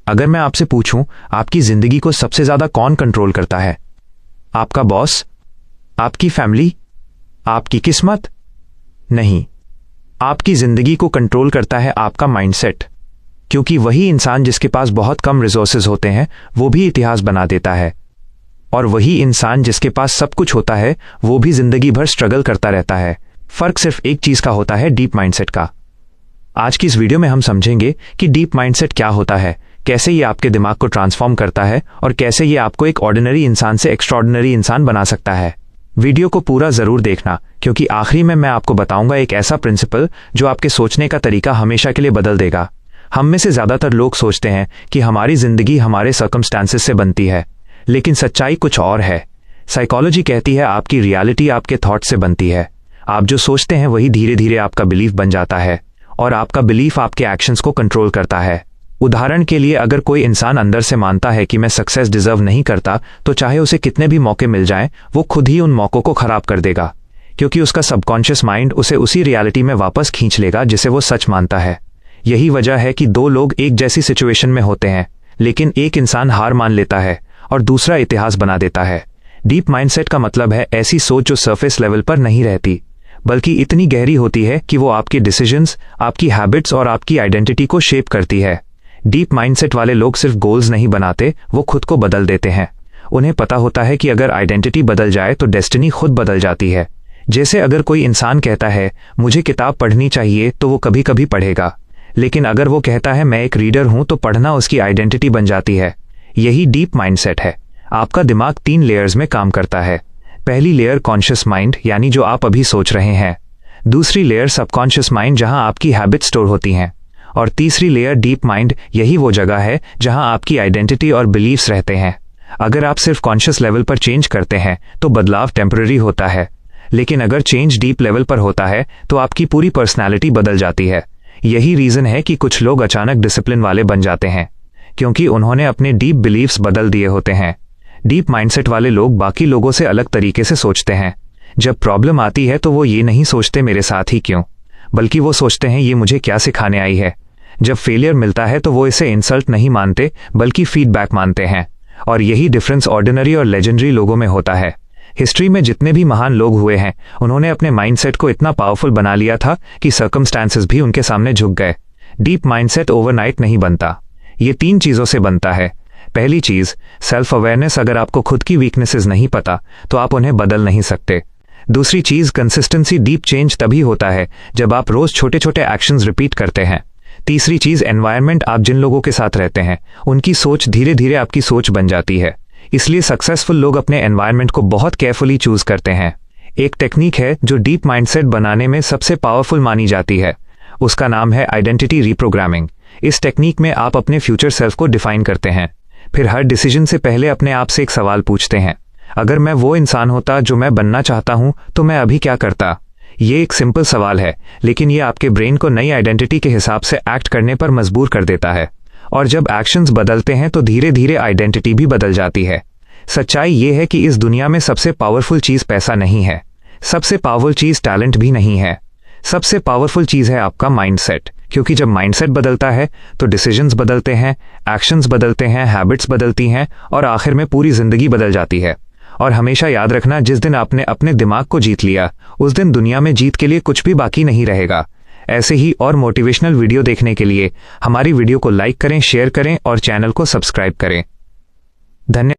अगर मैं आपसे पूछूं, आपकी जिंदगी को सबसे ज्यादा कौन कंट्रोल करता है? आपका बॉस? आपकी फैमिली? आपकी किस्मत? नहीं, आपकी जिंदगी को कंट्रोल करता है आपका माइंडसेट। क्योंकि वही इंसान जिसके पास बहुत कम रिसोर्सेज होते हैं वो भी इतिहास बना देता है, और वही इंसान जिसके पास सब कुछ होता है वो भी जिंदगी भर स्ट्रगल करता रहता है। फर्क सिर्फ एक चीज का होता है, डीप माइंडसेट का। आज की इस वीडियो में हम समझेंगे कि डीप माइंडसेट क्या होता है, कैसे ये आपके दिमाग को ट्रांसफॉर्म करता है और कैसे ये आपको एक ऑर्डिनरी इंसान से एक्स्ट्राऑर्डिनरी इंसान बना सकता है। वीडियो को पूरा जरूर देखना, क्योंकि आखिरी में मैं आपको बताऊंगा एक ऐसा प्रिंसिपल जो आपके सोचने का तरीका हमेशा के लिए बदल देगा। हम में से ज्यादातर लोग सोचते हैं कि हमारी जिंदगी हमारे सर्कमस्टांसेस से बनती है, लेकिन सच्चाई कुछ और है। साइकोलॉजी कहती है आपकी रियलिटी आपके थॉट से बनती है। आप जो सोचते हैं वही धीरे धीरे आपका बिलीफ बन जाता है, और आपका बिलीफ आपके एक्शंस को कंट्रोल करता है। उदाहरण के लिए, अगर कोई इंसान अंदर से मानता है कि मैं सक्सेस डिजर्व नहीं करता, तो चाहे उसे कितने भी मौके मिल जाएं, वो खुद ही उन मौकों को खराब कर देगा, क्योंकि उसका सबकॉन्शियस माइंड उसे उसी रियलिटी में वापस खींच लेगा जिसे वो सच मानता है। यही वजह है कि दो लोग एक जैसी सिचुएशन में होते हैं, लेकिन एक इंसान हार मान लेता है और दूसरा इतिहास बना देता है। डीप माइंडसेट का मतलब है ऐसी सोच जो सरफेस लेवल पर नहीं रहती, बल्कि इतनी गहरी होती है कि वो आपके डिसीजंस, आपकी हैबिट्स और आपकी आइडेंटिटी को शेप करती है। डीप माइंडसेट वाले लोग सिर्फ गोल्स नहीं बनाते, वो खुद को बदल देते हैं। उन्हें पता होता है कि अगर आइडेंटिटी बदल जाए तो डेस्टिनी खुद बदल जाती है। जैसे अगर कोई इंसान कहता है मुझे किताब पढ़नी चाहिए, तो वो कभी कभी पढ़ेगा, लेकिन अगर वो कहता है मैं एक रीडर हूं, तो पढ़ना उसकी आइडेंटिटी बन जाती है। यही डीप माइंडसेट है। आपका दिमाग 3 लेयर्स में काम करता है। पहली लेयर कॉन्शियस माइंड, यानी जो आप अभी सोच रहे हैं। दूसरी लेयर सबकॉन्शियस माइंड, जहां आपकी हैबिट स्टोर होती हैं। और तीसरी लेयर डीप माइंड, यही वो जगह है जहां आपकी आइडेंटिटी और बिलीव्स रहते हैं। अगर आप सिर्फ कॉन्शियस लेवल पर चेंज करते हैं तो बदलाव टेम्पररी होता है, लेकिन अगर चेंज डीप लेवल पर होता है तो आपकी पूरी पर्सनैलिटी बदल जाती है। यही रीजन है कि कुछ लोग अचानक डिसिप्लिन वाले बन जाते हैं, क्योंकि उन्होंने अपने डीप बिलीव्स बदल दिए होते हैं। डीप माइंडसेट वाले लोग बाकी लोगों से अलग तरीके से सोचते हैं। जब प्रॉब्लम आती है तो वो ये नहीं सोचते मेरे साथ ही क्यों, बल्कि वो सोचते हैं ये मुझे क्या सिखाने आई है। जब फेलियर मिलता है तो वो इसे इंसल्ट नहीं मानते, बल्कि फीडबैक मानते हैं। और यही डिफरेंस ऑर्डिनरी और लेजेंडरी लोगों में होता है। हिस्ट्री में जितने भी महान लोग हुए हैं, उन्होंने अपने माइंडसेट को इतना पावरफुल बना लिया था कि सर्कमस्टांसेस भी उनके सामने झुक गए। डीप माइंडसेट ओवरनाइट नहीं बनता, ये 3 चीजों से बनता है। पहली चीज, सेल्फ अवेयरनेस। अगर आपको खुद की वीकनेसेस नहीं पता तो आप उन्हें बदल नहीं सकते। दूसरी चीज, कंसिस्टेंसी। डीप चेंज तभी होता है जब आप रोज छोटे छोटे एक्शंस रिपीट करते हैं। तीसरी चीज, एनवायरनमेंट। आप जिन लोगों के साथ रहते हैं उनकी सोच धीरे धीरे आपकी सोच बन जाती है। इसलिए सक्सेसफुल लोग अपने एनवायरनमेंट को बहुत केयरफुली चूज करते हैं। एक टेक्निक है जो डीप माइंडसेट बनाने में सबसे पावरफुल मानी जाती है, उसका नाम है आइडेंटिटी रीप्रोग्रामिंग। इस टेक्निक में आप अपने फ्यूचर सेल्फ को डिफाइन करते हैं, फिर हर डिसीजन से पहले अपने आप से एक सवाल पूछते हैं, अगर मैं वो इंसान होता जो मैं बनना चाहता हूं तो मैं अभी क्या करता। ये एक सिंपल सवाल है, लेकिन ये आपके ब्रेन को नई आइडेंटिटी के हिसाब से एक्ट करने पर मजबूर कर देता है। और जब एक्शंस बदलते हैं तो धीरे धीरे आइडेंटिटी भी बदल जाती है। सच्चाई ये है कि इस दुनिया में सबसे पावरफुल चीज पैसा नहीं है, सबसे पावरफुल चीज टैलेंट भी नहीं है। सबसे पावरफुल चीज है आपका माइंडसेट, क्योंकि जब माइंडसेट बदलता है तो डिसीजंस बदलते हैं, एक्शंस बदलते हैं, हैबिट्स बदलती हैं, और आखिर में पूरी जिंदगी बदल जाती है। और हमेशा याद रखना, जिस दिन आपने अपने दिमाग को जीत लिया, उस दिन दुनिया में जीत के लिए कुछ भी बाकी नहीं रहेगा। ऐसे ही और मोटिवेशनल वीडियो देखने के लिए हमारी वीडियो को लाइक करें, शेयर करें और चैनल को सब्सक्राइब करें। धन्यवाद।